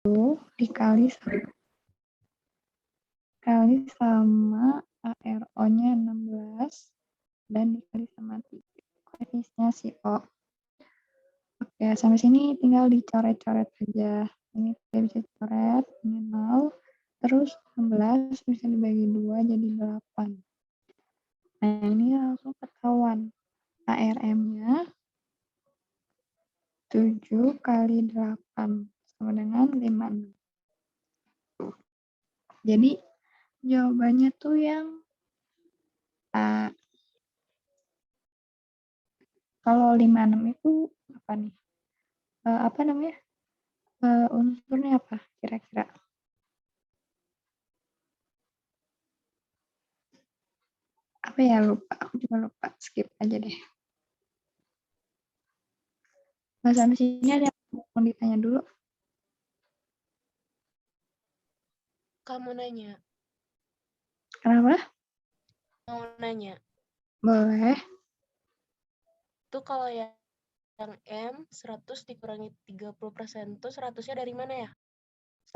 dikali sama ARO-nya 16 dan dikali sama 3. Koefisiennya si O. Oke, sampai sini tinggal dicoret-coret aja. Ini kita bisa coret, ini 0. Terus 16 bisa dibagi 2 jadi 8. Nah, ini langsung ketahuan. ARM-nya 7 kali 8 sama dengan 56. Jadi jawabannya tuh yang A. Kalau 56 itu apa nih? Apa namanya? Unsurnya apa kira-kira? Apa ya, lupa. Aku juga lupa. Skip aja deh. Nah, sampai sini ada yang mau ditanya dulu? Kamu nanya. Kenapa? Mau nanya. Boleh. Itu kalau yang M 100 dikurangi 30% itu 100-nya dari mana ya?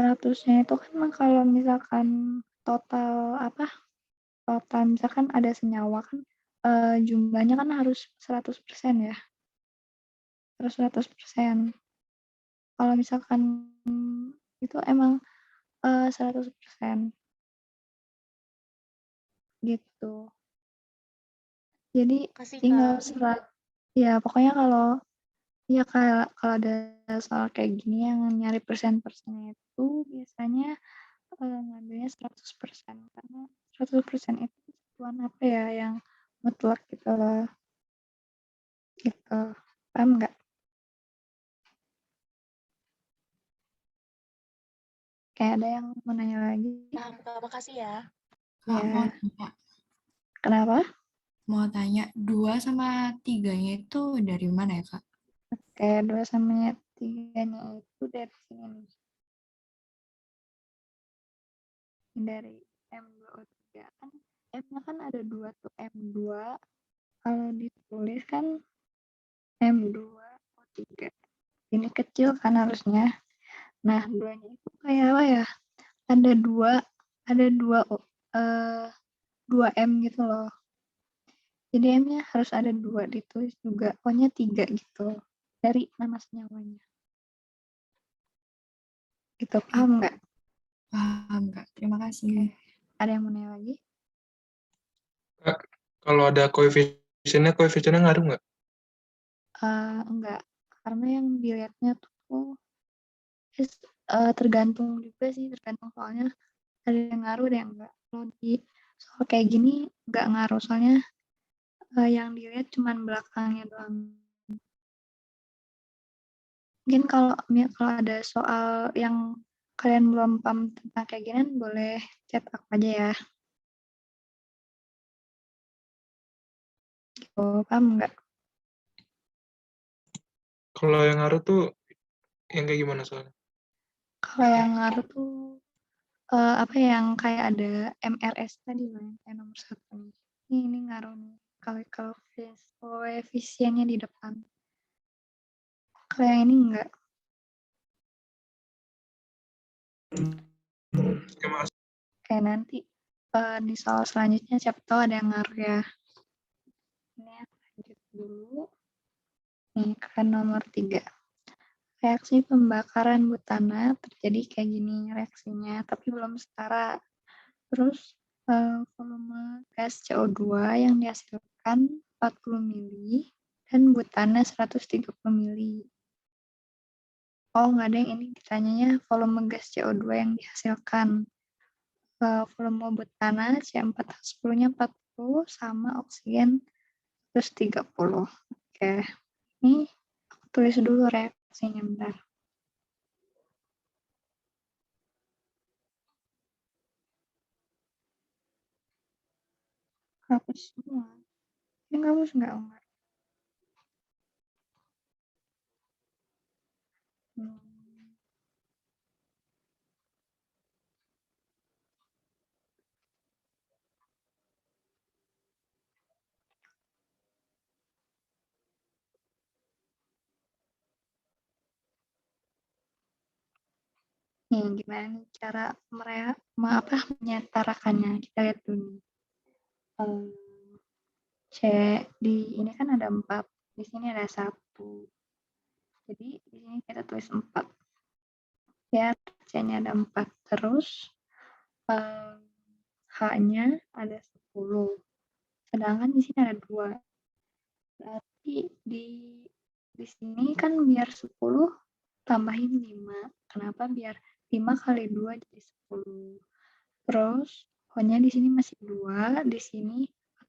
100-nya itu kan kalau misalkan total apa? Total misalkan ada senyawa kan jumlahnya kan harus 100% ya. Terus 100%. Kalau misalkan itu emang 100% gitu. Jadi Kasih tinggal Kak. ya pokoknya kalau ya kalau ada soal kayak gini yang nyari persen-persennya itu biasanya ngambilnya 100% karena 100% itu satuan apa ya yang mutlak gitu loh. Gitu. Paham nggak? Kayak ada yang mau nanya lagi? Paham Kak, makasih ya. Kak, Ya. mau tanya. Kenapa? Mau tanya, 2 sama 3-nya itu dari mana ya, Kak? Oke, 2 sama 3-nya itu dari sini nih. Dari M2O3 kan M-nya kan ada 2 tuh, M2 kalau ditulis kan M2O3 ini kecil kan harusnya. Nah, 2-nya itu kayak apa ya, ada 2 M gitu loh, jadi M-nya harus ada 2 ditulis juga, O-nya 3 gitu dari nama senyawanya gitu. Paham nggak? Paham, Kak. Terima kasih. Ada yang mau nanya lagi? Kak, kalau ada koefisiennya ngaruh nggak? Enggak, karena yang dilihatnya tuh tergantung juga sih, tergantung soalnya ada yang ngaruh ada yang enggak. Kalau di soal kayak gini enggak ngaruh soalnya yang dilihat cuman belakangnya doang. Mungkin kalau ada soal yang kalian belum paham tentang kayak gini boleh chat aku aja ya. Oh, paham nggak? Kalau yang ngaruh tuh yang kayak gimana soalnya? Kalau yang ngaruh tuh apa yang kayak ada MRS tadi loh yang kayak nomor 1 nih. Ini ngaruh nih. Kalau koefisiennya di depan. Kalau yang ini enggak. Kayak nanti di soal selanjutnya siapa tahu ada yang ngaruh ya. Ini lanjut dulu. Nih, ke nomor 3. Reaksi pembakaran butana terjadi kayak gini reaksinya, tapi belum setara. Terus volume gas CO2 yang dihasilkan 40 mili dan butana 130 mili. Oh, nggak ada yang ini ditanyanya volume gas CO2 yang dihasilkan. Volume butana C4H10-nya 40 sama oksigen terus 30. Oke, ini aku tulis dulu reaksinya bentar. Hapus semua. Ini hapus nggak, Umar? Nih, gimana nih cara menyetarakannya? Kita lihat dulu nih. C di ini kan ada 4, di sini ada 1. Jadi di sini kita tulis 4. Ya, C-nya ada 4. Terus H-nya ada 10. Sedangkan di sini ada 2. Berarti di sini kan biar 10 tambahin 5. Kenapa? Biar 5 kali 2 jadi 10. Terus O-nya di sini masih 2, di sini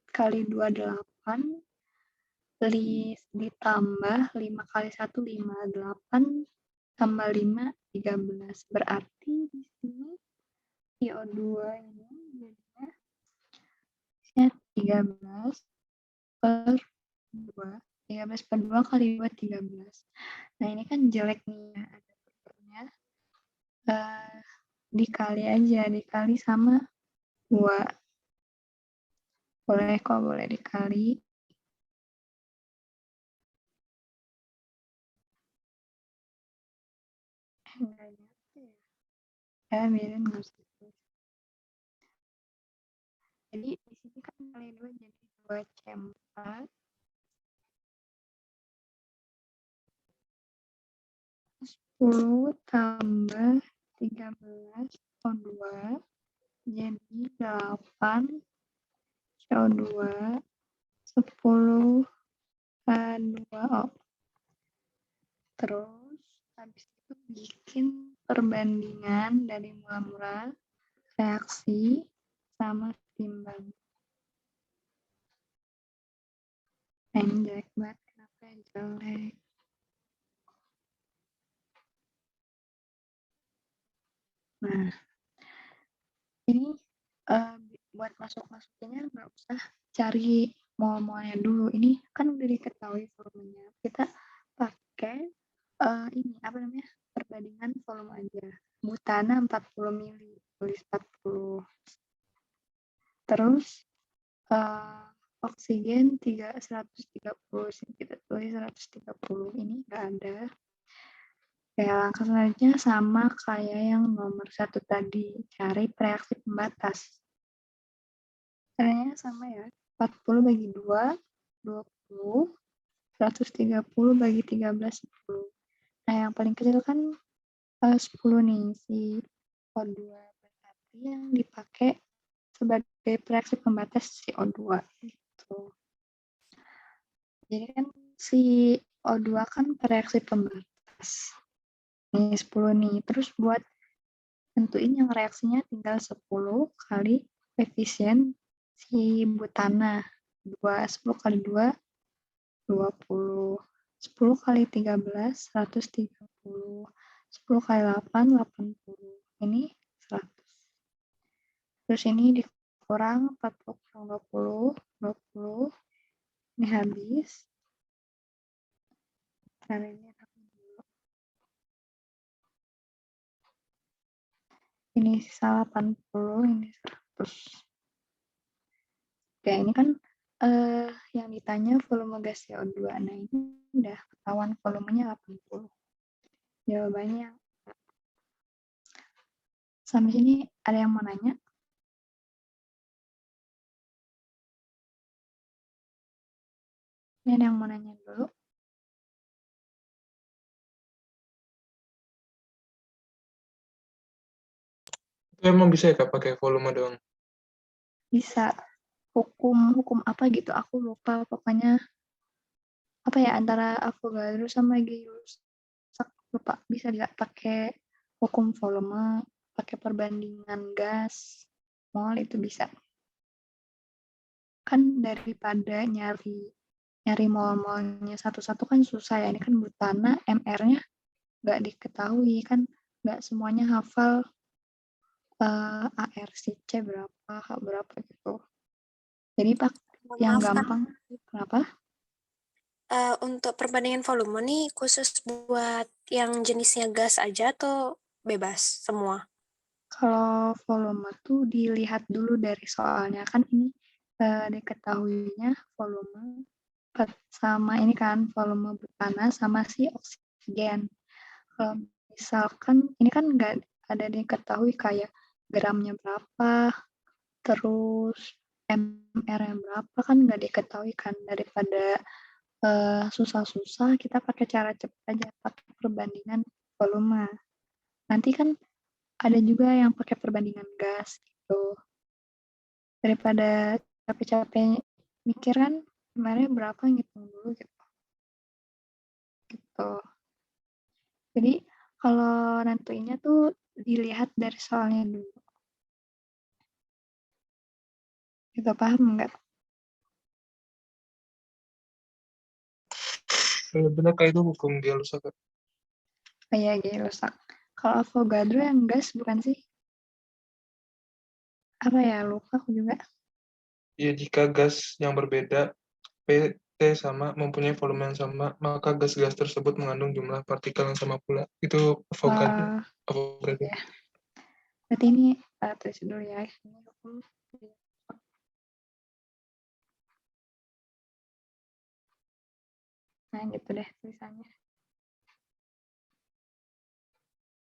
4 kali 2 8, ditambah 5 kali 1 5, 8 tambah 5 13. Berarti di sini CO2 ini jadinya 13 per 2. 13 per 2 kali 2 13. Nah, ini kan jelek nih ya, ada pernya. Dikali aja, dikali sama 2. Boleh kok, boleh dikali. Enggak nyata ya. Ya, biarin nggak usah ditulis. Jadi di sini kan kali 2 jadi 2C4. 10 tambah 13 O2 jadi 8 CO2 10 2O. Terus habis itu bikin perbandingan dari mula-mula reaksi sama timbang. Nah, ini jelek banget. Kenapa jelek? Nah, ini buat masuk-masukinnya nggak usah cari mol-molnya dulu. Ini kan udah diketahui volumenya. Kita pakai ini apa namanya, perbandingan volume aja. Butana 40 mili, tulis 40. Terus oksigen 130, kita tulis 130. Ini nggak ada. Ya, langkah selanjutnya sama kayak yang nomor 1 tadi, cari reaksi pembatas. Caranya sama ya, 40 bagi 2, 20, 130 bagi 13, 10. Nah, yang paling kecil kan 10 nih, si O2. Berarti yang dipakai sebagai reaksi pembatas si O2. Gitu. Jadi kan si O2 kan reaksi pembatas. Nih 10 nih. Terus buat tentuin yang reaksinya tinggal 10 kali koefisien si butana. 10 kali 2, 20. 10 kali 13, 130. 10 kali 8, 80. Ini 100. Terus ini dikurang 40 kurang 20, 20. Ini habis. Cara ini ini sisa 80, ini 100. Oke, ini kan yang ditanya volume gas CO2. Nah, ini udah ketahuan volumenya 80. Jawabannya sampai sini ada yang mau nanya? Ini ada yang mau nanya dulu? Itu emang bisa ya Kak pakai volume doang? Bisa. Hukum apa gitu, aku lupa. Pokoknya apa ya, antara Avogadro sama Gay-Lussac, lupa. Bisa nggak pakai hukum volume, pakai perbandingan gas, mol, itu bisa. Kan daripada nyari mol-molnya satu-satu kan susah ya. Ini kan butana, MR-nya nggak diketahui, kan nggak semuanya hafal ARCC berapa, H berapa gitu. Jadi yang Maaf, Kak. gampang. Kenapa? Untuk perbandingan volume nih khusus buat yang jenisnya gas aja atau bebas semua? Kalau volume tuh dilihat dulu dari soalnya. Kan ini diketahuinya volume sama ini kan, volume butana sama si oksigen. Kalau misalkan ini kan nggak ada diketahui kayak gramnya berapa, terus MR-nya berapa, kan nggak diketahui kan. Daripada susah-susah, kita pakai cara cepat aja, pakai perbandingan volume. Nanti kan ada juga yang pakai perbandingan gas gitu. Daripada capek-capek mikir kan, kemarin berapa ngitung dulu gitu. Gitu. Jadi kalau nentuinnya tuh dilihat dari soalnya dulu. Gitu, paham nggak? Benar kayak itu hukum Gay-Lussac, Kak. Kayak Gay-Lussac. Kalau Avogadro yang gas bukan sih? Apa ya, lupa aku juga. Ya, jika gas yang berbeda PT sama mempunyai volume yang sama, maka gas-gas tersebut mengandung jumlah partikel yang sama pula. Itu Avogadro. Avogadro. Ya. Berarti ini tulis dulu ya. Ini hukum. Nah gitu deh tulisannya.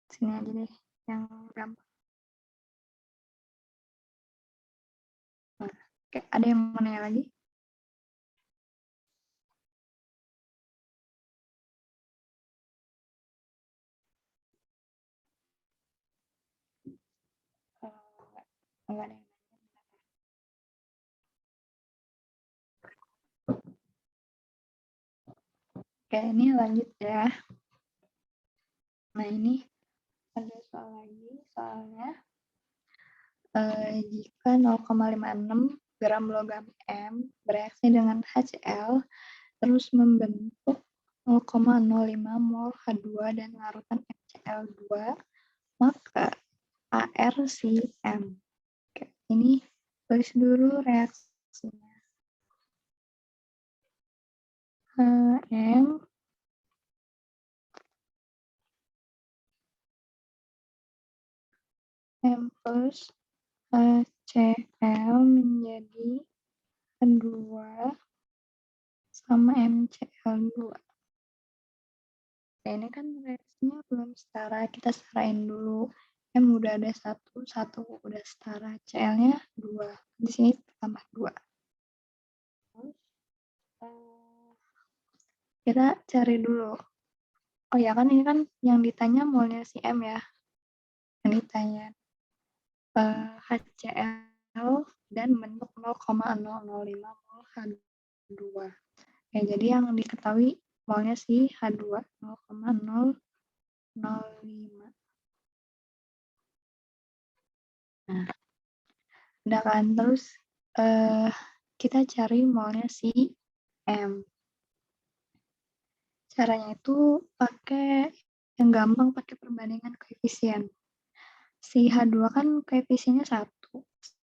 Sini aja deh yang gampang. Nah, oke, ada yang mau nanya lagi? Enggak ada yang nanya. Oke, ini lanjut ya. Nah, ini ada soal lagi, soalnya jika 0,56 gram logam M bereaksi dengan HCl terus membentuk 0,05 mol H2 dan larutan MCl2, maka ArCM. Oke, ini tulis dulu reaksinya. M plus HCl menjadi H2 sama MCl2. Nah, ini kan reaksinya belum setara, kita setarain dulu. M udah ada 1 udah setara, Cl-nya 2. Di sini tambah 2. Terus kita cari dulu. Oh ya kan ini kan yang ditanya molnya si M ya. Yang ditanya HCl dan bentuk 0,005 mol H2. Ya, jadi yang diketahui molnya si H2 0,005. Nah, udah kan, terus kita cari molnya si M. Caranya itu pakai yang gampang, pakai perbandingan koefisien. Si H2 kan koefisiennya 1,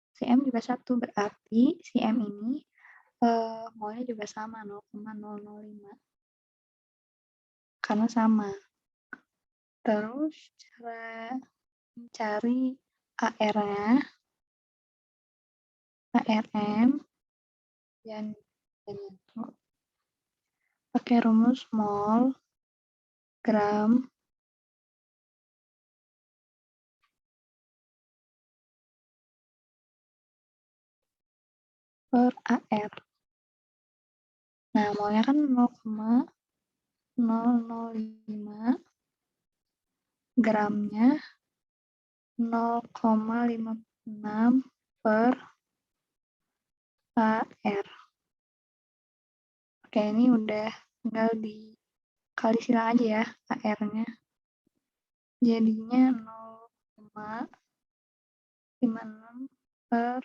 si M juga 1, berarti si M ini molnya juga sama 0,005. Karena sama. Terus cara mencari AR-nya, ARM, dan itu pakai rumus mol gram per AR. Nah, molnya kan 0,005, gramnya 0,56 per AR. Oke, ini udah tinggal dikali silang aja ya AR-nya. Jadinya 0,56 per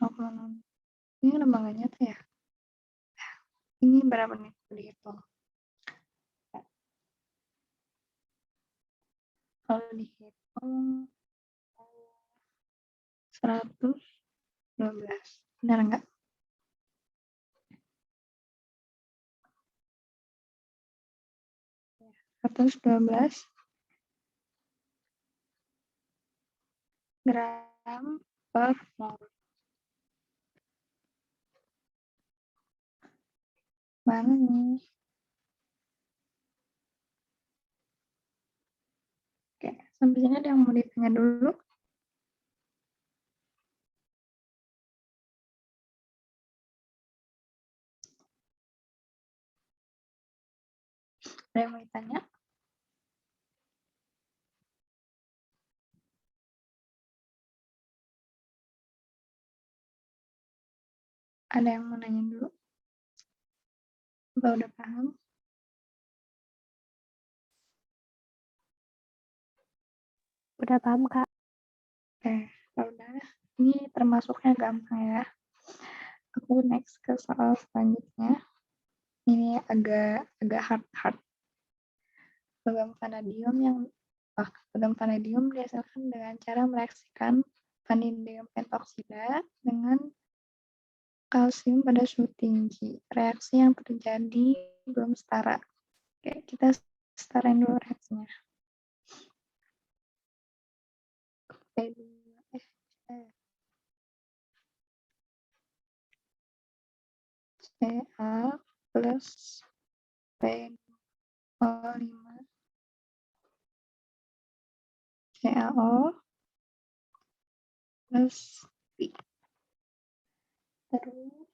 0,6. Ini kenapa nggak nyata ya? Ini berapa nih? Dihitung. Kalau dihitung 112. Benar nggak? Ya, 112 gram per mol. Mana nih? Oke, sampai sini ada yang mau ditanya dulu? Ada yang mau ditanya? Ada yang mau nanya dulu? Apa udah paham? Udah paham, Kak? Oke, kalau udah, ini termasuknya gampang ya. Aku next ke soal selanjutnya. Ini agak hard. Logam vanadium dihasilkan dengan cara mereaksikan vanadium pentoksida dengan kalsium pada suhu tinggi. Reaksi yang terjadi belum setara. Oke, kita setarain dulu reaksinya. Ca plus PO5 CaO plus P. Terus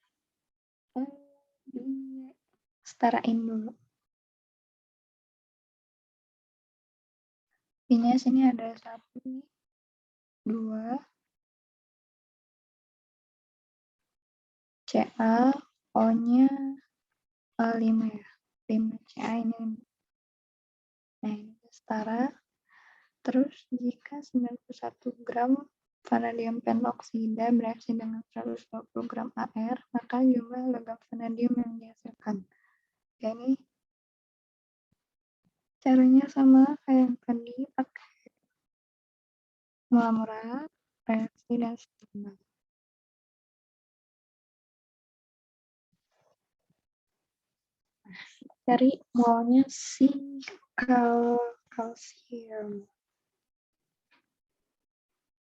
setarain dulu. P-nya sini ada 1, 2, Ca, O-nya 5 ya. 5 Ca ini. Nah, ini setara. Terus jika 91 gram vanadium pentoksida bereaksi dengan 120 gram AR, maka jumlah logam vanadium yang dihasilkan. Ya, ini caranya sama kayak yang tadi, pakai murah-murah, reaksi, dan seimbang. Cari molnya kalsium.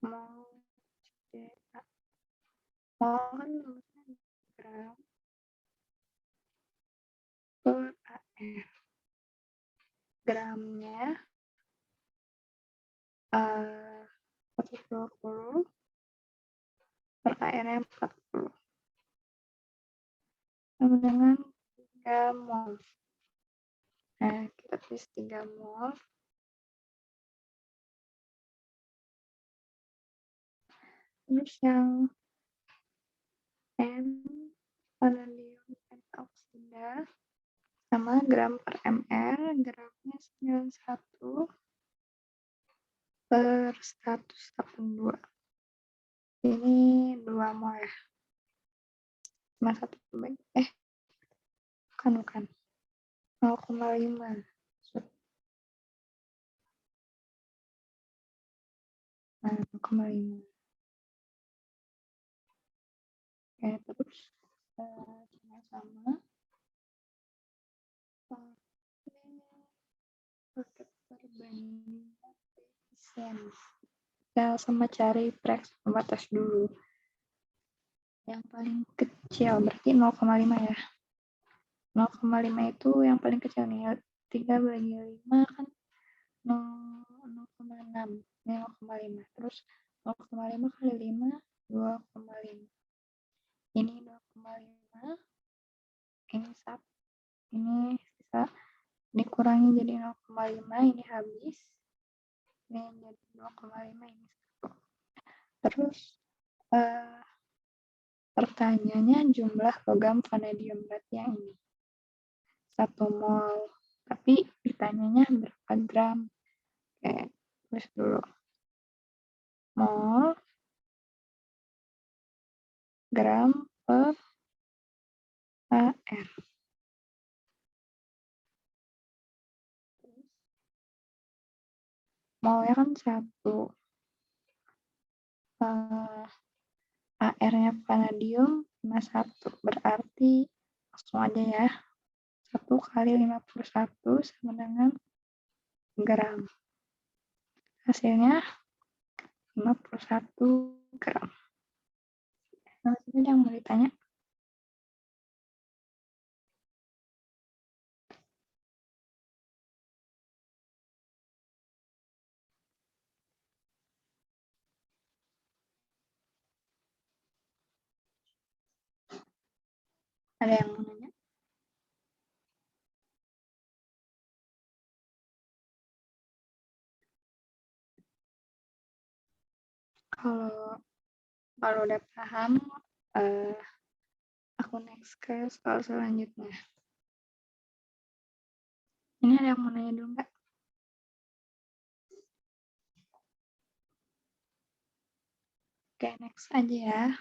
Mol Ca. Mol kan nulisnya gram per AR. Gramnya 120 per AR-nya 40. Sama dengan 3 mol. Nah, kita tulis 3 mol. Terus yang N, vanadium pentoksida, sama gram per ml, gramnya 91 per 182. Ini 2 mol ya. Cuma 1 bagi. Bukan. 0,5. Nah, 0,5. Oke, terus sama pakai perbandingan koefisien. Kita sama cari freks pembatas dulu. Yang paling kecil berarti 0,5 ya. 0,5 itu yang paling kecil nih. 3 bagi 5 kan 0,6. Ini 0,5. Terus 0,5 kali 5, 2,5. Ini 2,5. Ini 1. Ini bisa dikurangi jadi 0,5. Ini habis. Ini jadi 2,5. Ini 1. Terus pertanyaannya jumlah logam vanadium, berarti yang ini 1 mol, tapi ditanyanya berapa gram. Oke, tulis dulu mol gram per AR. Molnya kan 1. AR-nya vanadium cuma 1, berarti langsung aja ya. 1 kali 51 sama dengan gram. Hasilnya 51 gram. Nah, ini yang mau ditanya. Ada yang mau nanya? Kalau udah paham, aku next ke soal selanjutnya. Ini ada yang mau nanya dulu nggak? Oke, next aja ya.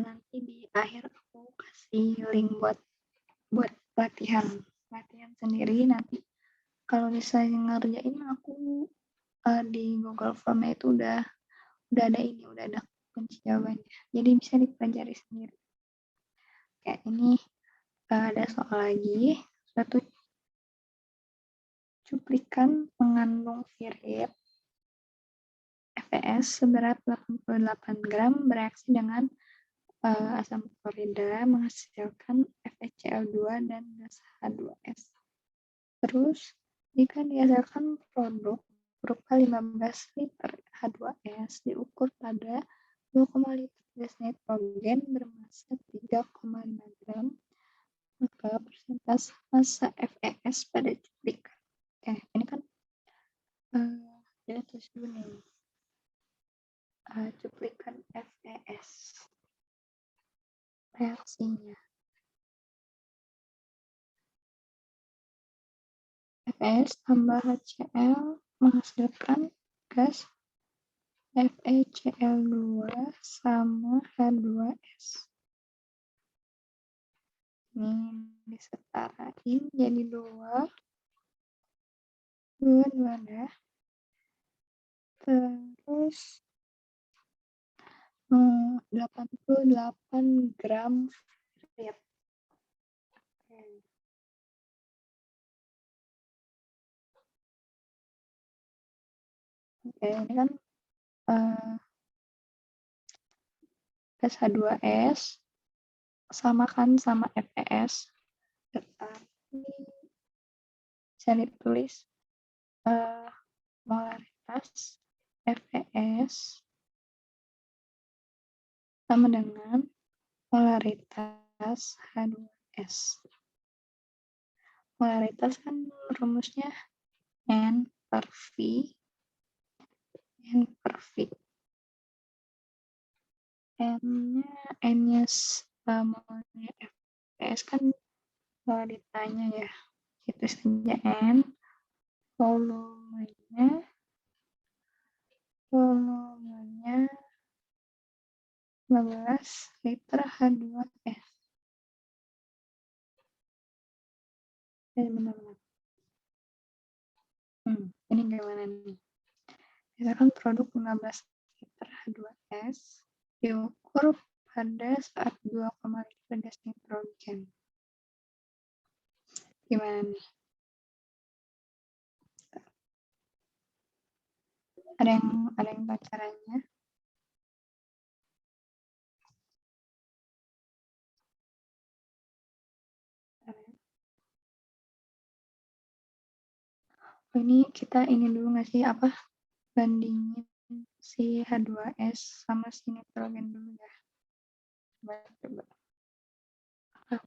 Nanti di akhir aku kasih link buat latihan sendiri. Nanti kalau misalnya ngerjain aku di Google Form itu udah ada kunci jawabannya. Jadi bisa dipelajari sendiri. Kayak ini ada soal lagi. Suatu cuplikan mengandung virit FeS seberat 88 gram bereaksi dengan asam klorida menghasilkan FeCl2 dan gas H2S. Terus, jika dihasilkan produk berupa 15 liter H2S diukur pada 2,5 liter gas nitrogen bermassa 3,5 gram, maka persentase massa FeS pada cuplikan. Oke, ini kan kita tulis dulu nih. Cuplikan FeS. Reaksinya. FeS tambah HCl menghasilkan gas FeCl2 sama H2S. Ini disetarain jadi 2 dah. Terus 88 gram virit. Oke, ini kan gas H2S samakan sama FeS, tetapi bisa ditulis molaritas FeS sama dengan molaritas H2S. Molaritas kan rumusnya N per V. N-nya molnya FeS kan kalau ditanya ya, itu saja N. Volumenya 15 liter H2S. Benar-benar. Ini gimana nih? Misalkan produk 15 liter H2S diukur pada saat 2,5 liter gas nitrogen. Gimana nih? Ada yang tahu caranya? Ini kita dulu nggak sih bandingin si H2S sama si nitrogen dulu ya. Coba.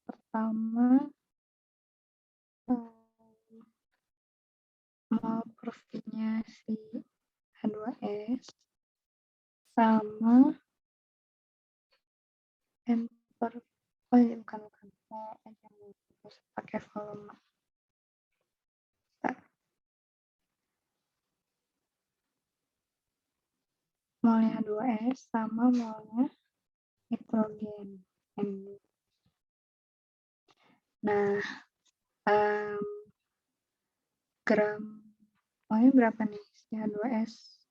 Pertama mol per V-nya si H2S sama N per bukan aja terus pakai volume. Molnya H2S sama molnya nitrogen. Nah, gram molnya berapa nih si H2S?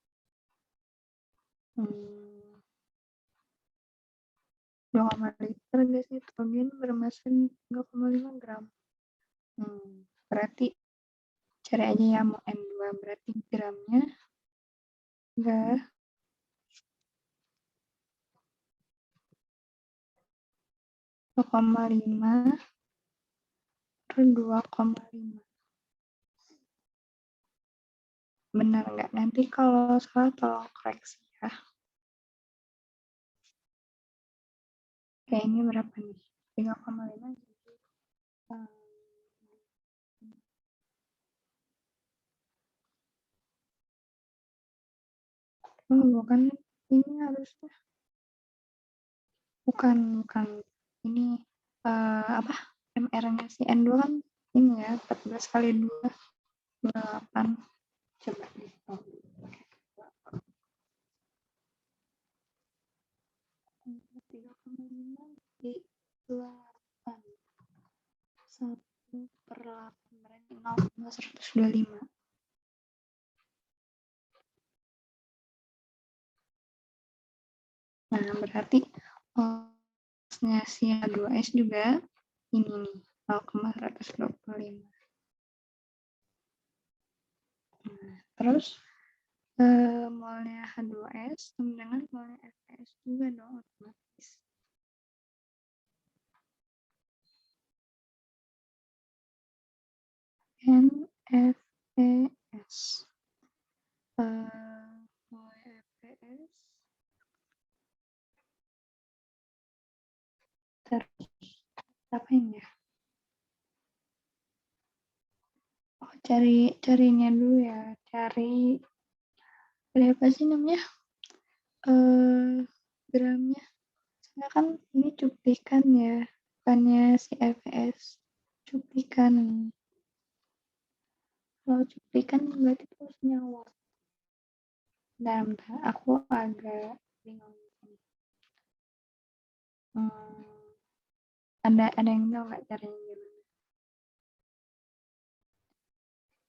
2,5 liter gas nitrogen bermassa 3,5 gram. Berarti cari aja ya mau N2, berarti gramnya enggak 2,5 per 2,5. Benar nggak? Nanti kalau salah tolong koreksi ya. Oke, ini berapa nih? 3,5 jadi bukan ini harusnya. Bukan ini apa? MR-nya si N2 kan ini ya 14 kali 2 28. Coba nih. 3,5 di 28. 1/8 berarti 0,125. Nah, berarti nya si H2S juga ini nih 0,125. Nah, terus molnya H2S sama dengan molnya FeS juga dong otomatis. NFeS molnya FeS terus apa ini ya? Oh, carinya dulu ya, cari apa sih namanya? Gramnya. Soalnya kan ini cuplikan ya, bukannya si FeS. Cuplikan. Kalau cuplikan berarti terus nyawa. Bentar, aku agak bingung. Ada yang tahu nggak caranya gimana?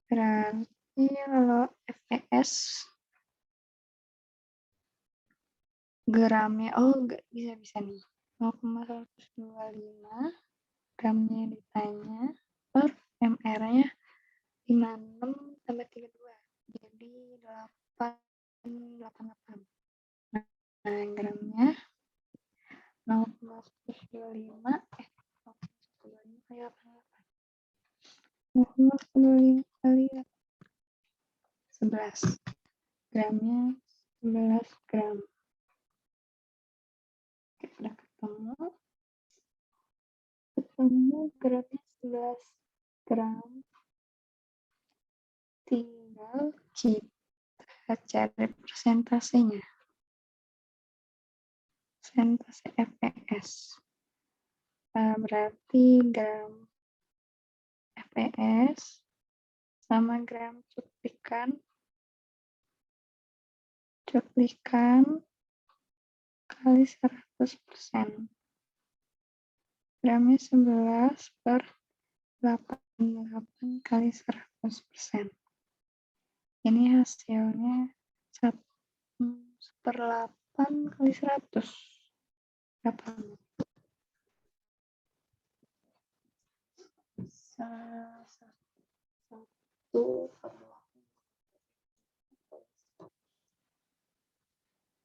Berarti kalau FeS gramnya, bisa nih 0,125 gramnya ditanya per MR-nya 56 tambah 32 jadi 888. Nah, gramnya 0,125 kali 88. 0,125 kali 11. Gramnya 11 gram. Oke, udah ketemu gramnya 11 gram. Tinggal kita cari persentasenya. Persentase FeS. Berarti gram FeS sama gram cuplikan kali 100%. Gramnya 11 per 88 kali 100%. Ini hasilnya 1/8 kali 100. Berapa?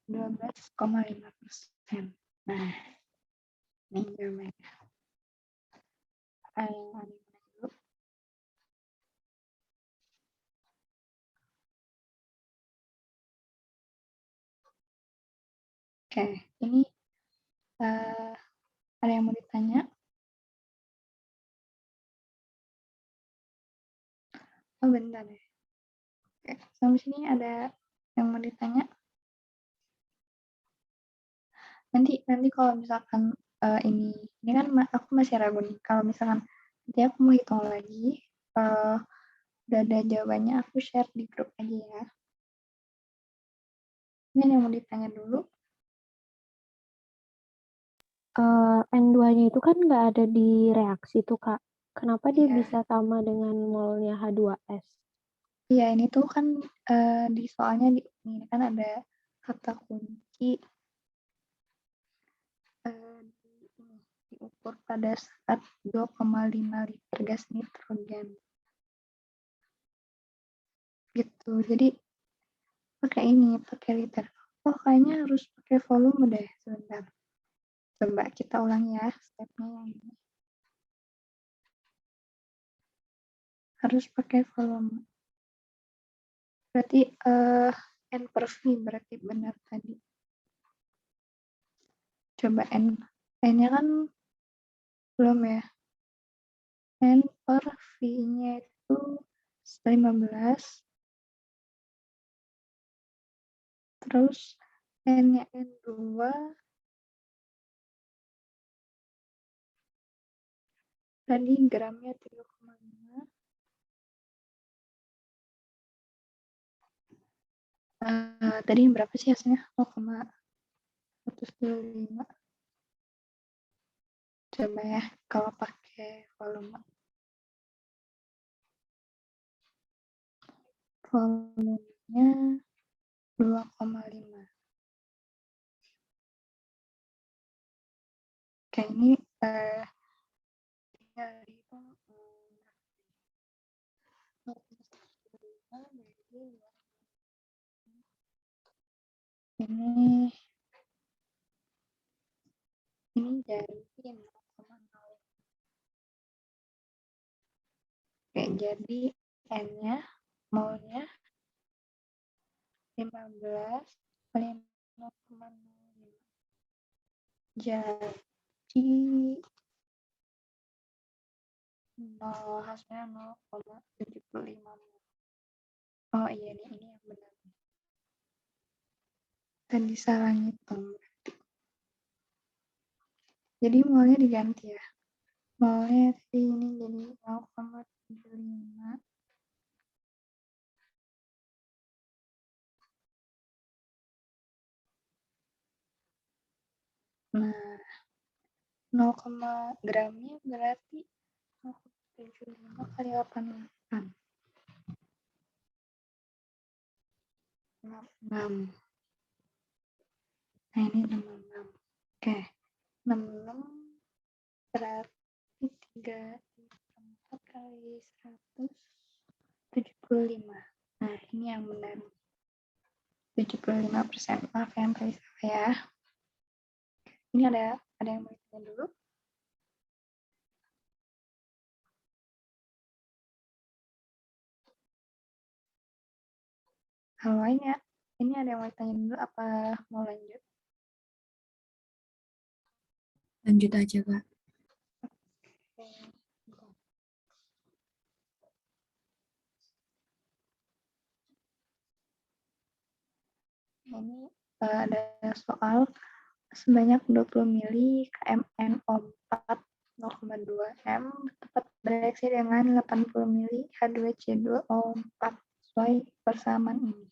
12,5%. Nah, ini jawabannya. Oke, ini ada yang mau ditanya? Oh, bentar ya. Oke, sampai sini ada yang mau ditanya? Nanti kalau misalkan ini kan aku masih ragu nih. Kalau misalkan nanti aku mau hitung lagi, udah ada jawabannya, aku share di grup aja ya. Ini yang mau ditanya dulu. N2-nya itu kan nggak ada di reaksi tuh, Kak. Kenapa dia Iya. bisa sama dengan molnya H2S? Iya, ini tuh kan di soalnya ini kan ada kata kunci diukur pada saat 2,5 liter gas nitrogen. Gitu. Jadi pakai liter. Oh, kayaknya harus pakai volume deh. Sebentar. Coba kita ulangi ya stepnya yang ini. Harus pakai volume. Berarti N per V berarti benar tadi. Coba N N-nya kan belum ya. N per V-nya itu 15. Terus N-nya N2 tadi gramnya 3,5. Tadi berapa sih hasilnya? 0,125. Coba ya, kalau pakai volume. Volumenya 2,5. Oke, ini tinggal dihitung. 0,125 dari 2. Ini jadi 0,0. Oke, jadi N-nya maunya 15 kali 0,05. Jadi 0, hasilnya 0,75. Oh iya nih, ini yang benar. Tadi salah ngitung. Jadi molnya diganti ya. Molnya tadi ini jadi 0,75. Nah, 0, gramnya berarti 0,75 kali 88. 66. Nah, ini 66. Oke. 66 berarti 3,4 kali 175. Nah, ini yang benar. 75%. Maaf yang tadi salah ya. Ini ada yang mau tanya dulu? Halo, ini ada yang mau tanya dulu apa mau lanjut? Lanjut aja, Kak. Ini ada soal sebanyak 20 mili KMNO4 0,2 M tepat bereaksi dengan 80 mili H2C2O4 sesuai persamaan ini.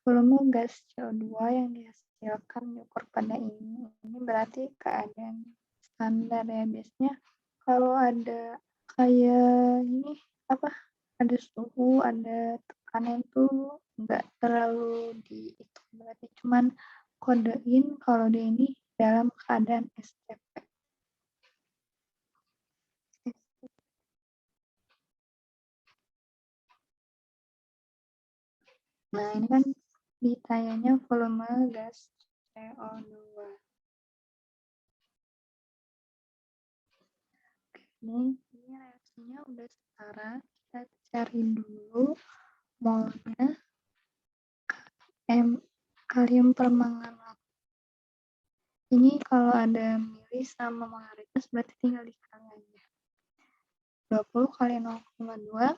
Volume gas CO2 yang dihasilkan diukur pada ini berarti keadaan standar ya. Biasanya kalau ada kayak ini apa, ada suhu, ada tekanan tuh nggak terlalu dihitung, berarti cuman kodein kalau dia ini dalam keadaan STP. Nah, ini kan ditanyanya volume gas CO2. Ini reaksinya udah setara, kita cari dulu molnya kalium permanganat. Ini kalau ada mili sama manganitas berarti tinggal dikurangi aja. 20 kali 0,2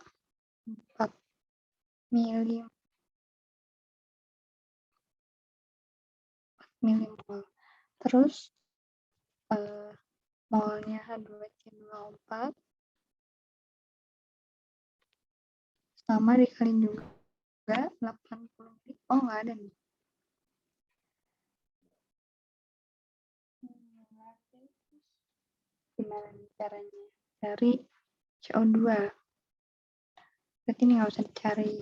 4 mili milimol. Terus molnya H2C2O4 sama dikali juga 80 mili. Oh, nggak ada nih. Gimana nih caranya cari CO2? Berarti ini nggak usah dicari.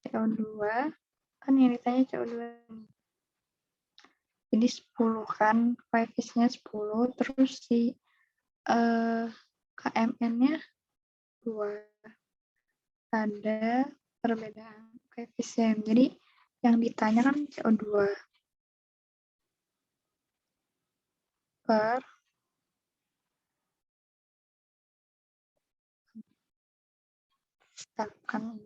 CO2 kan yang ditanya CO2 nih. Jadi 10 kan, koefisiennya 10, terus si KMN-nya 2. Ada perbedaan koefisien. Jadi yang ditanya kan CO2 per kan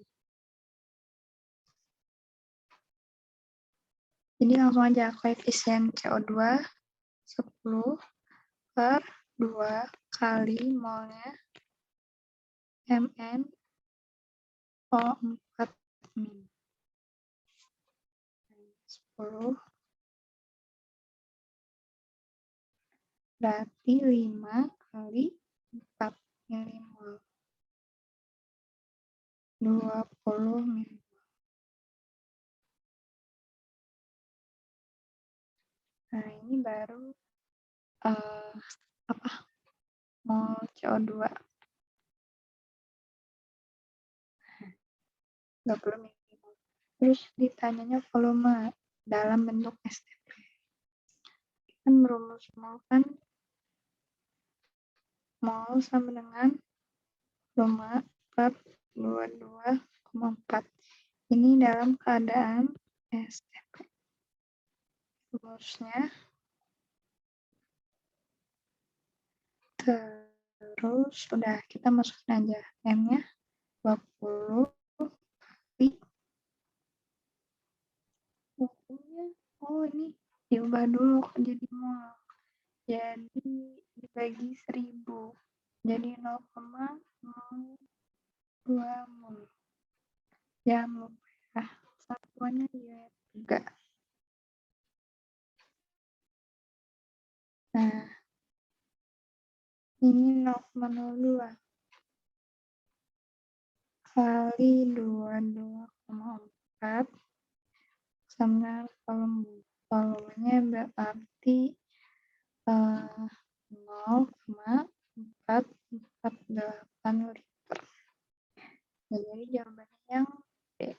Jadi langsung aja koefisien CO2 10 per 2 kali molnya MnO4 min. 10 berarti 5 kali 4 milimol. 20 milimol. Nah, ini baru mol CO2. 20 milimol. Terus ditanyanya volume dalam bentuk STP. Kan merumus mol kan mol sama dengan volume per 22,4. Ini dalam keadaan STP. Rumusnya terus sudah kita masukin aja M-nya 20 kali hukumnya. Oh, ini diubah dulu jadi mol. Jadi dibagi 1000. Jadi 0,02 mol. Jangan lupa ya, satuannya dia 3. Nah, ini 0,02 kali 22,4 sama volumenya berarti 0,448 liter. Nah, jadi jawabannya yang D.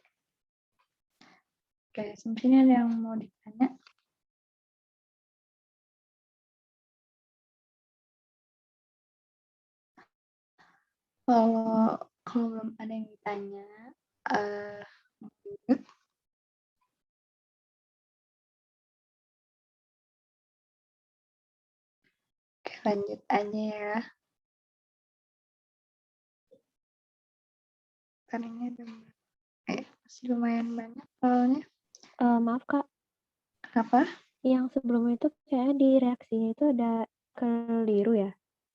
Oke, sampai sini ada yang mau ditanya? Kalau belum ada yang ditanya, oke, lanjut aja ya. Karena ini ada masih lumayan banyak soalnya. Maaf Kak, Kenapa? yang sebelumnya itu kayaknya di reaksinya itu ada keliru ya?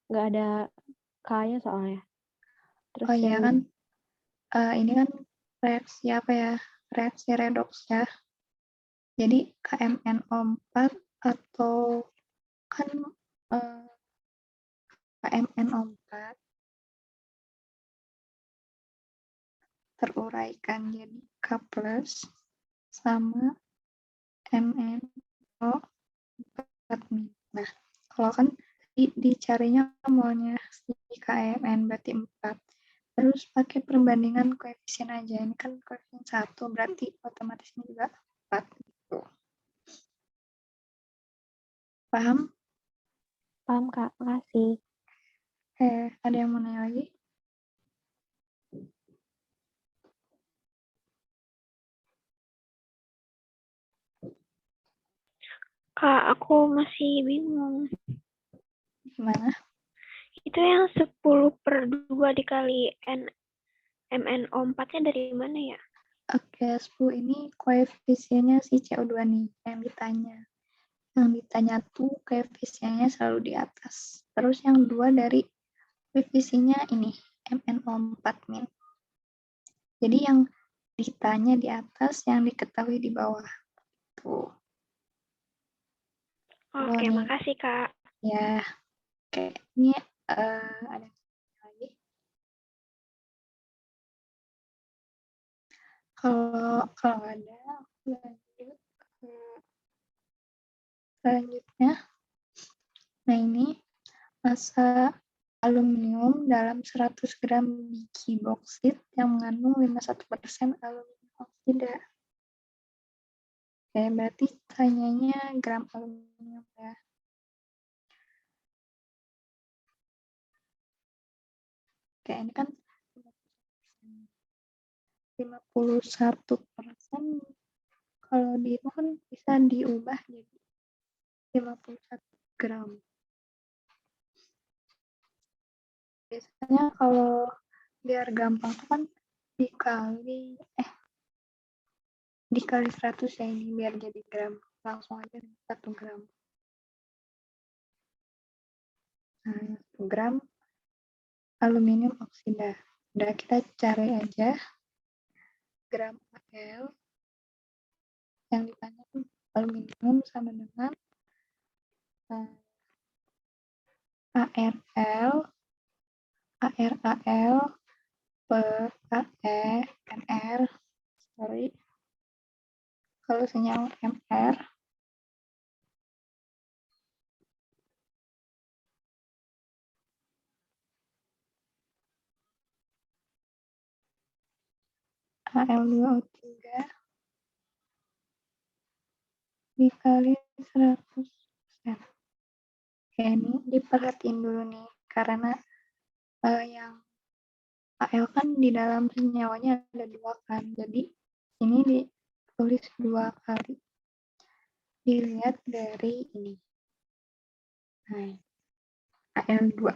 Nggak ada K-nya soalnya. Terus Oh iya yang kan, ini kan reaksi apa ya? Reaksi redoks ya. Jadi KMNO4 atau kan KMNO4 teruraikan jadi K plus sama MnO4 min. Nah, kalau kan dicarinya molnya si KMN berarti 4. Terus pakai perbandingan koefisien aja. Ini kan koefisien 1, berarti otomatis ini juga 4. Gitu. Paham? paham Kak, makasih. Ada yang mau nanya lagi? Kak, aku masih bingung. Gimana? Itu yang 10/2 dikali MnO4-nya dari mana ya? Oke, 10 ini koefisiennya si CO2 nih yang ditanya. Yang ditanya tuh koefisiennya selalu di atas. Terus yang 2 dari koefisiennya ini, MnO4 min. Jadi yang ditanya di atas, yang diketahui di bawah. Tuh. Oke, makasih Kak. Ya, oke. Ini ada lagi. Kalau ada, aku lanjut ke selanjutnya. Nah, ini massa aluminium dalam 100 gram biji boksit yang mengandung 51% aluminium oksida. Oke, berarti tanyanya gram aluminium ya. Oke, ini kan 51%. Kalau di itu kan bisa diubah jadi 51 gram. Biasanya kalau biar gampang tuh kan dikali dikali 100 ya ini biar jadi gram. Langsung aja 1 gram. Nah, 1 gram aluminium oksida. Udah kita cari aja gram Al yang ditanya tuh aluminium sama dengan ARL per MR, sorry, kalau senyawa MR Al2O3 dikali 100%. Oke, ini diperhatiin dulu nih, karena yang Al kan di dalam senyawanya ada 2 kan, jadi ini ditulis 2 kali. Dilihat dari ini. Nah, Al2.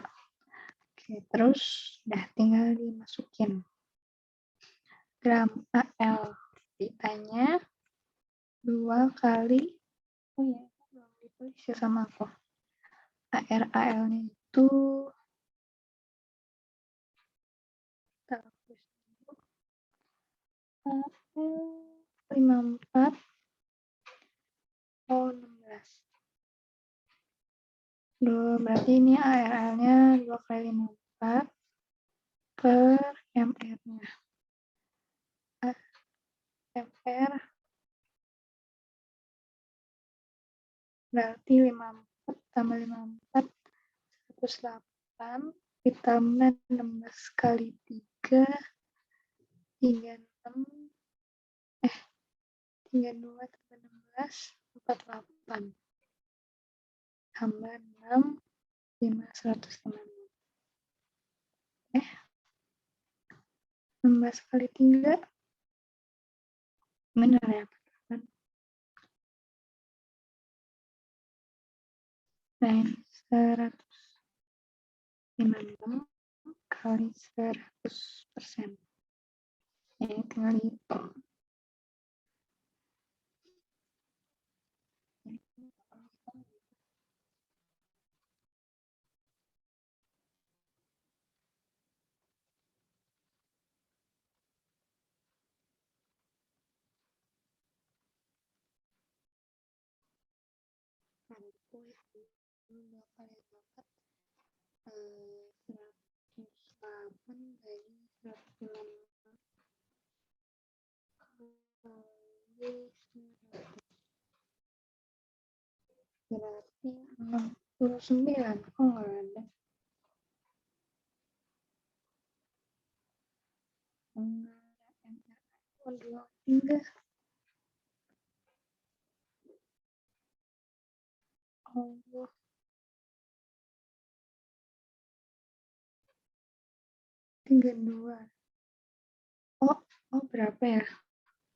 Oke, terus udah tinggal dimasukin. Gram Al ditanya 2 kali, oh ya, belum ditulis ya sama aku. ARAL-nya itu kita hapus dulu. AL54 16. Berarti ini ARL-nya 2 kali 54 per MR-nya. MR berarti 54 tambah 54 108 ditambah 16 kali 3 36 32 tambah 16 48 tambah 6 550 16 kali 3 benar ya? Nah, ini 156 kali 100%. Ini tinggal dihitung. Dua kali 4 108 dari 156 kali 100 berarti 69. Oh, nggak ada. Enggak ada. Oh, 23. Oh, 32. Oh, berapa ya?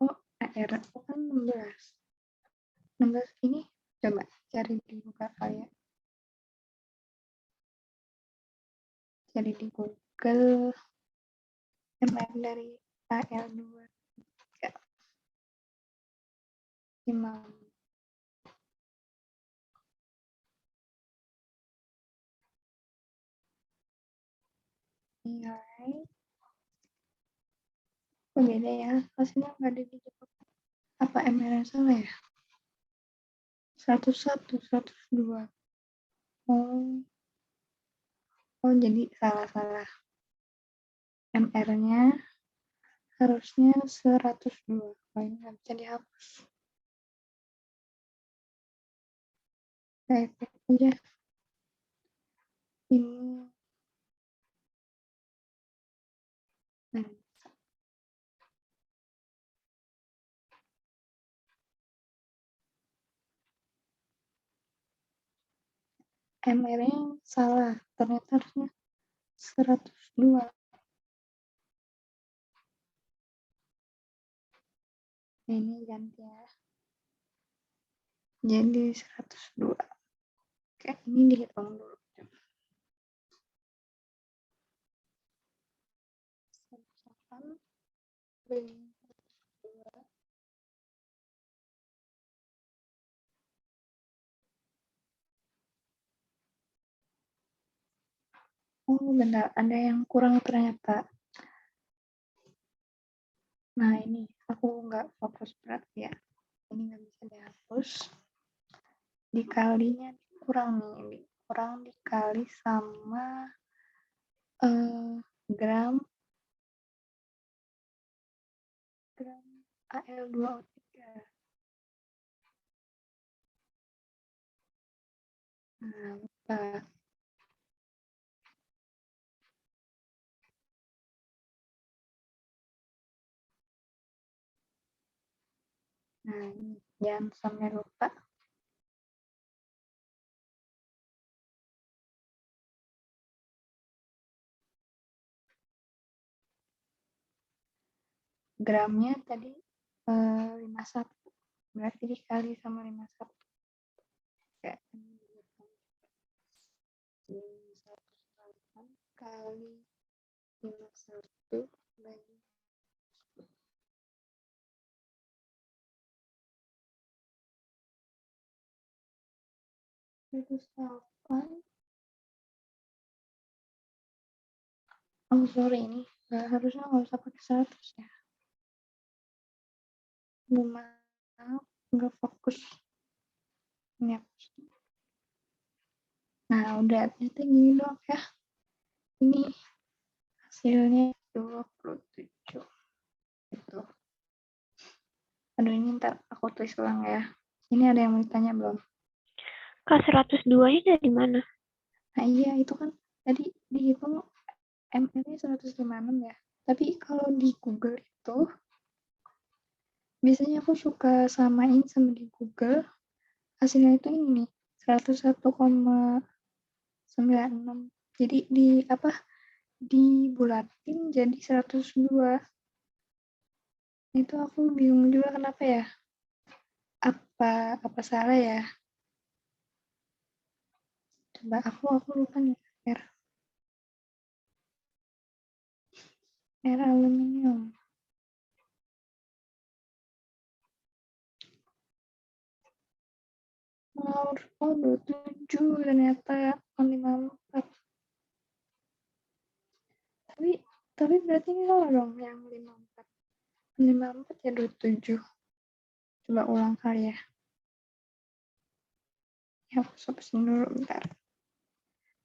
Oh, AR kan 16. 16 ini coba cari di buka kali ya. Cari di Google MR dari AL2 5 nilai. Oh, beda ya, hasilnya nggak ada di Jepang. Apa MR yang salah ya? 101, 102. Oh, jadi salah. MR-nya harusnya 102. Oh, ini nggak bisa dihapus. Saya cek aja. Ini. MR-nya salah. Ternyata harusnya 102. Nah, ini ganti ya. Jadi 102. Oke, ini dihitung dulu. 108 bagi Oh, bentar. Ada yang kurang ternyata. Nah, ini aku nggak fokus berarti ya. Ini nggak bisa dihapus. Dikalinya kurang nih. Ini kurang dikali sama gram Al2O3. Nah, lupa. Nah, ini jangan sampai lupa. Gramnya tadi 51. Berarti dikali sama 51. Kayak 108 kali 51 bagi 108. Oh, sorry, ini harusnya nggak usah pakai 100 ya. Maaf, nggak fokus. Ini hapus. Nah, udah. Ternyata gini dong ya. Ini hasilnya 27. Gitu. Aduh, ini ntar aku tulis ulang ya. Ini ada yang mau ditanya belum? Kak, 102-nya dari mana? Nah, iya, itu kan tadi dihitung MR-nya 156 ya. Tapi kalau di Google itu, biasanya aku suka samain sama di Google, hasilnya itu ini nih, 101,96. Jadi dibulatin jadi 102. Itu aku bingung juga kenapa ya. Apa salah ya? Coba aku lupa nih. R aluminium. Oh, 27 ternyata 54. Tapi berarti ini salah dong yang 54. 54 ya 27. Coba ulang kali ya. Ya, aku hapusin dulu bentar.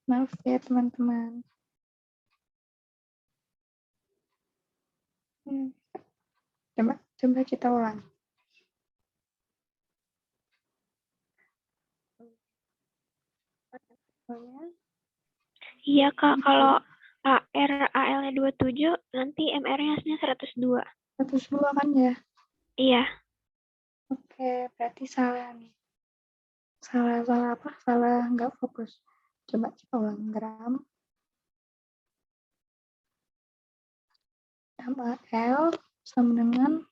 Maaf ya teman-teman. Coba kita ulang. Iya, Kak. Kalau AL-nya 27, nanti MR-nya hasilnya 102. 102 kan ya? Iya. Oke, berarti salah nih. Salah apa? Salah nggak fokus. Coba kita ulang. Gram tambah L sama dengan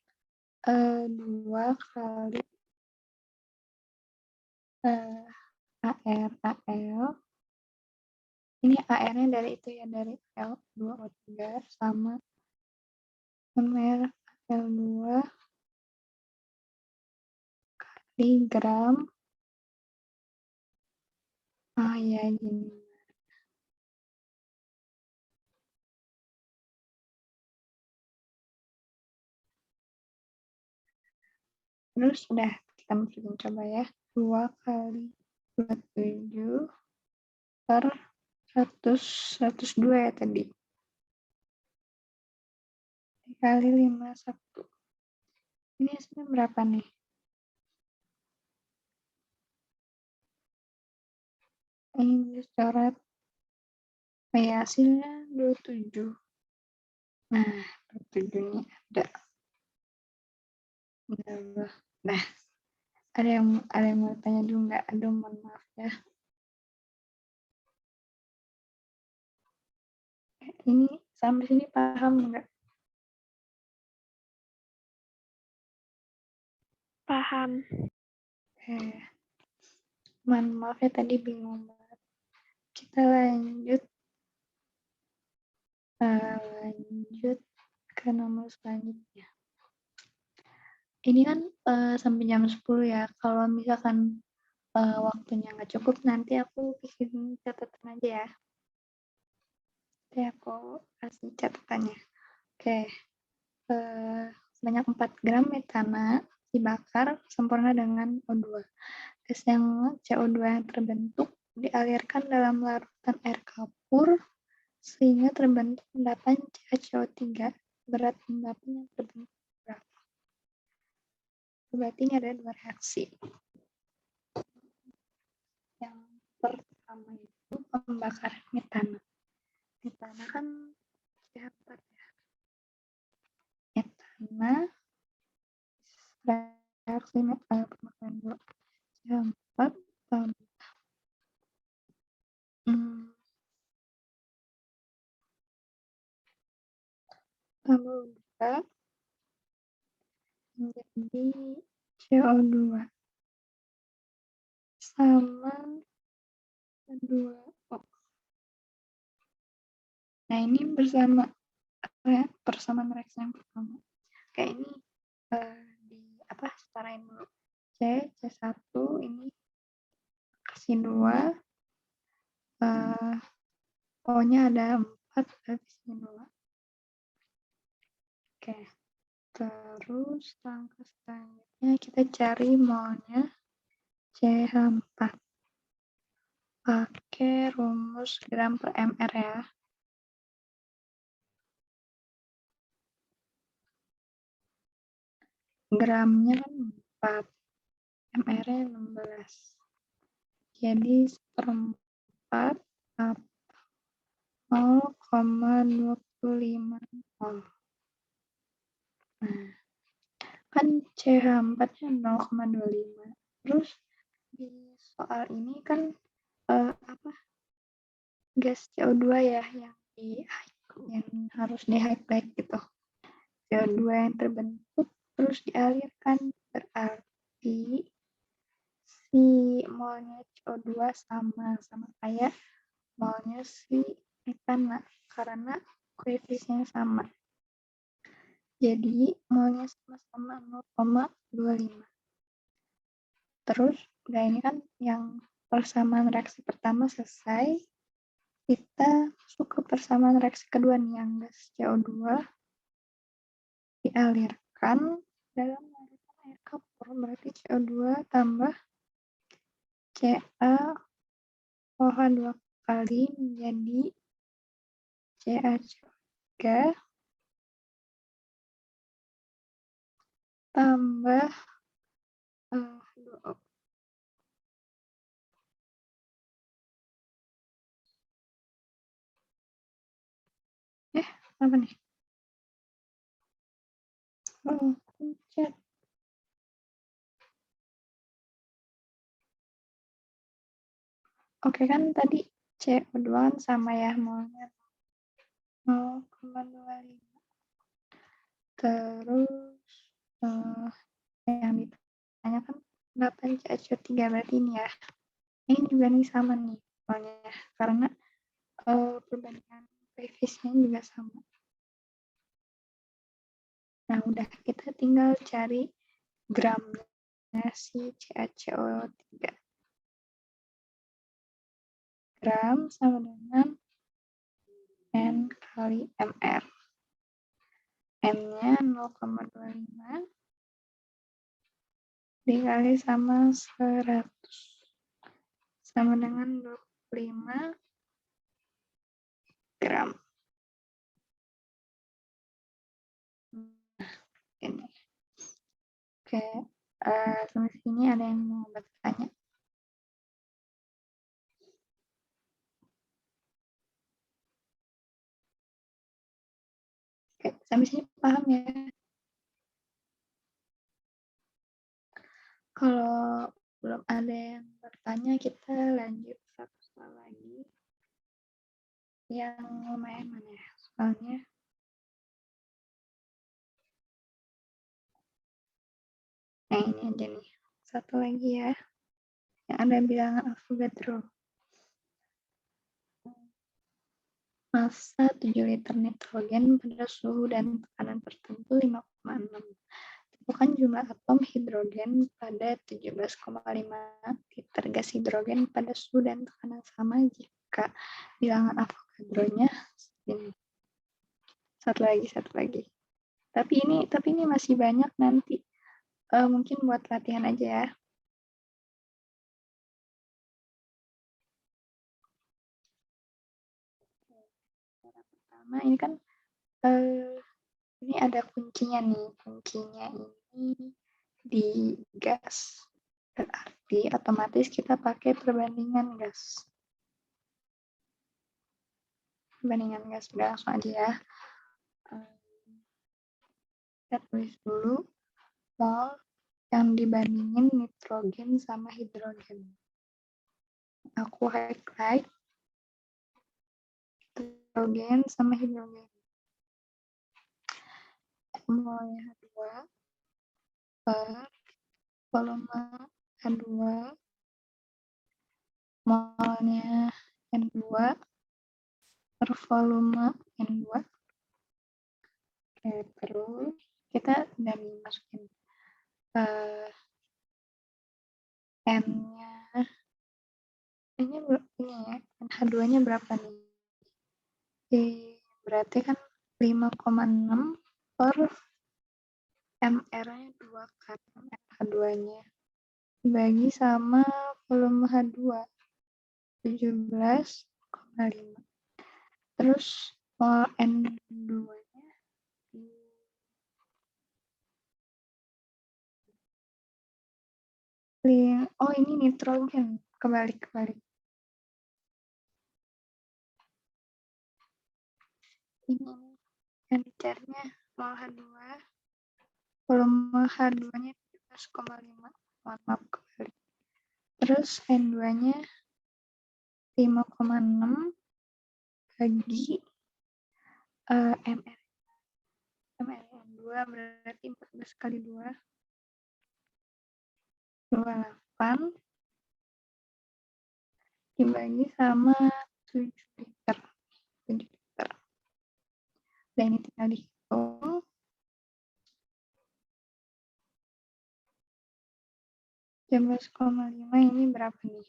2 kali AL. Ini AR-nya dari itu ya, dari L2O3 sama MR L2 kali gram. Ya, gini. Terus udah kita masukin coba ya. 2 kali 27 per 102 ya tadi. Dikali 51. Ini hasilnya berapa nih? Ini coret. Ya, hasilnya 27. Nah, 27-nya ada. Nah, ada yang mau tanya dulu nggak? Aduh, mohon maaf ya. Ini sampai sini paham nggak? Paham. Mohon maaf ya tadi bingung banget. Kita lanjut ke nomor selanjutnya. Ini kan sampai jam 10 ya. Kalau misalkan waktunya nggak cukup, nanti aku bikin catatan aja ya. Nanti aku kasih catatannya. Oke. Sebanyak 4 gram metana dibakar sempurna dengan O2. Gas yang CO2 yang terbentuk dialirkan dalam larutan air kapur sehingga terbentuk endapan CaCO3. Berat endapan yang terbentuk berapa? Berarti ini ada 2 reaksi. Yang pertama itu pembakaran metana. Metana kan C4 ya. Metana reaksi pembakaran dulu. C4 tambah udara menjadi CO2 sama 2O. Nah, ini persamaan reaksi yang pertama. Kayak ini setarain dulu. C1 ini kasih 2, O-nya ada 4, berarti 2. Oke. Terus langkah selanjutnya kita cari molnya CH4. Pakai rumus gram per mr ya. Gramnya kan 4, mr-nya 16. Jadi 1/4 atau 0,25 mol. Nah, kan CH4-nya 0,25. Terus di soal ini kan gas CO2 ya yang harus di-highlight gitu. CO2 yang terbentuk terus dialirkan, berarti si molnya CO2 sama kayak molnya si metana karena koefisiennya sama. Jadi molnya sama-sama 0,25. Terus udah ini kan yang persamaan reaksi pertama selesai. Kita masuk ke persamaan reaksi kedua nih, yang gas CO2 dialirkan dalam larutan air kapur, berarti CO2 tambah CaOH 2 kali menjadi CaCO3 tambah 2O. Apa nih? Pencet. Oke, kan tadi CO2 sama ya molnya 0,25. Terus yang ditanyakan 8 CaCO3 berarti ini ya. Ini juga nih sama nih molnya karena perbandingan koefisien juga sama. Nah, udah kita tinggal cari gramnya si CaCO3. Gram sama dengan N kali mR. N-nya 0,25 dikali sama 100 sama dengan 25 gram. Ini. Oke, sampai sini ada yang mau bertanya? Oke, sampai sini paham ya? Kalau belum ada yang bertanya, kita lanjut satu soal lagi. Yang lumayan mana ya soalnya? Nah, ini aja nih. Satu lagi ya. Yang ada bilangan Avogadro. Massa 7 liter nitrogen pada suhu dan tekanan tertentu 5,6. Tentukan jumlah atom hidrogen pada 17,5 liter gas hidrogen pada suhu dan tekanan sama jika bilangan Avogadro-nya ini. Satu lagi. Tapi ini masih banyak nanti. Mungkin buat latihan aja ya. Cara pertama ini kan ini ada kuncinya nih. Kuncinya ini di gas. Berarti otomatis kita pakai perbandingan gas. Perbandingan gas, udah langsung aja ya. Kita tulis dulu mol yang dibandingin nitrogen sama hidrogen. Aku highlight nitrogen sama hidrogen. Molnya H2 per volume H2 molnya N2 per volume N2. Oke, terus kita dari masukin N-nya ini ya, H2-nya berapa nih? Berarti kan 5,6 per MR-nya 2 kan, H2-nya. Dibagi sama volume H2, 17,5. Terus mol N2-nya oh ini nitrogen, kebalik. Ini yang dicarinya mol H2, volume H2-nya 17,5, maaf kebalik. Terus N2-nya 5,6 bagi MR. N2 berarti 14 kali 2, 28 dibagi sama 7 liter. Dan ini tinggal dihitung. Jam 11,5 ini berapa nih?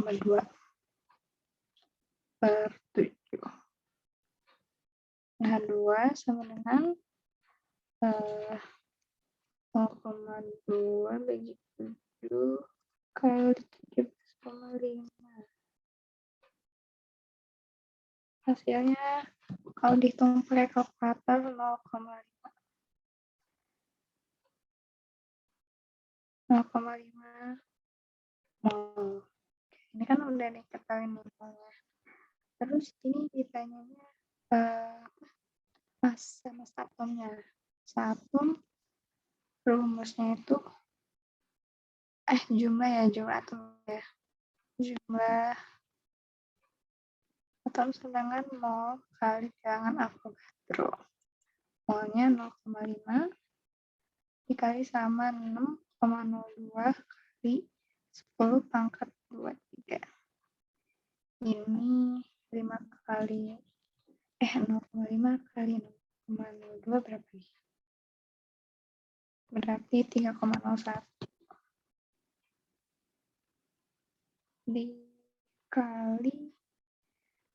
2,2 per 7. Nah, 2 sama dengan 0,2 bagi 7 kali 17,5. Hasilnya kalau dihitung pakai kalkulator 0,5. 0,5 mol. Ini kan udah diketahui molnya. Terus ini ditanyanya massa atomnya. Atom rumusnya itu jumlah atomnya. Jumlah atom sedangkan mol kali bilangan Avogadro. Molnya 0,5 dikali sama 6,02 kali 10 pangkat 23. Ini 5 kali 0,5 kali 6,02 berapa nih? Berarti 3,01 dikali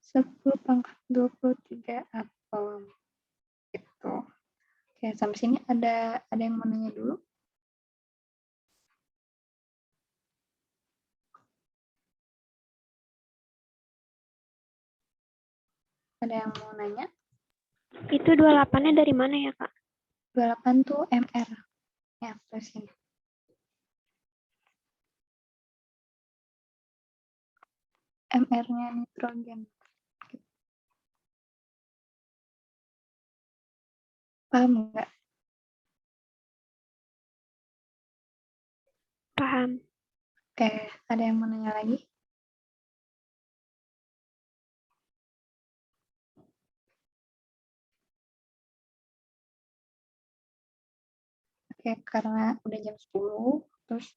10 pangkat 23 atom. Gitu. Oke, sampai sini ada yang mau nanya dulu? Ada yang mau nanya? Itu 28-nya dari mana ya, Kak? 28 tuh MR. Ya, terus ini. MR-nya nitrogen. Paham nggak? Paham. Oke, ada yang mau nanya lagi? Oke, karena udah jam 10, terus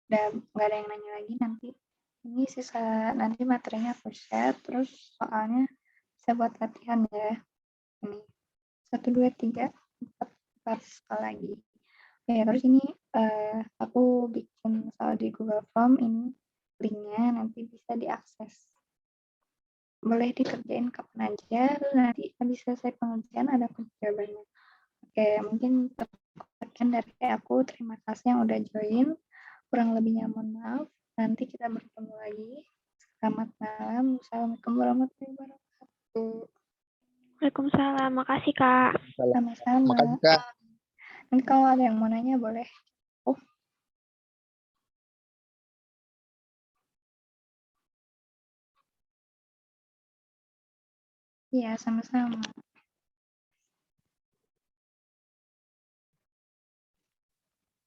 udah nggak ada yang nanya lagi nanti. Ini sisa nanti materinya aku share, terus soalnya bisa buat latihan ya. Ini 1, 2, 3, 4, sekali lagi. Oke, terus ini aku bikin soal di Google Form, ini linknya nanti bisa diakses. Boleh dikerjain kapan aja, terus nanti habis selesai pengerjaan ada jawabannya. Oke, mungkin sekian dari aku. Terima kasih yang udah join. Kurang lebihnya mohon maaf. Nanti kita bertemu lagi. Selamat malam. Assalamualaikum warahmatullahi wabarakatuh. Waalaikumsalam. Makasih, Kak. Sama-sama. Makasih, Kak. Nanti kalau ada yang mau nanya boleh. Oh. Iya, sama-sama.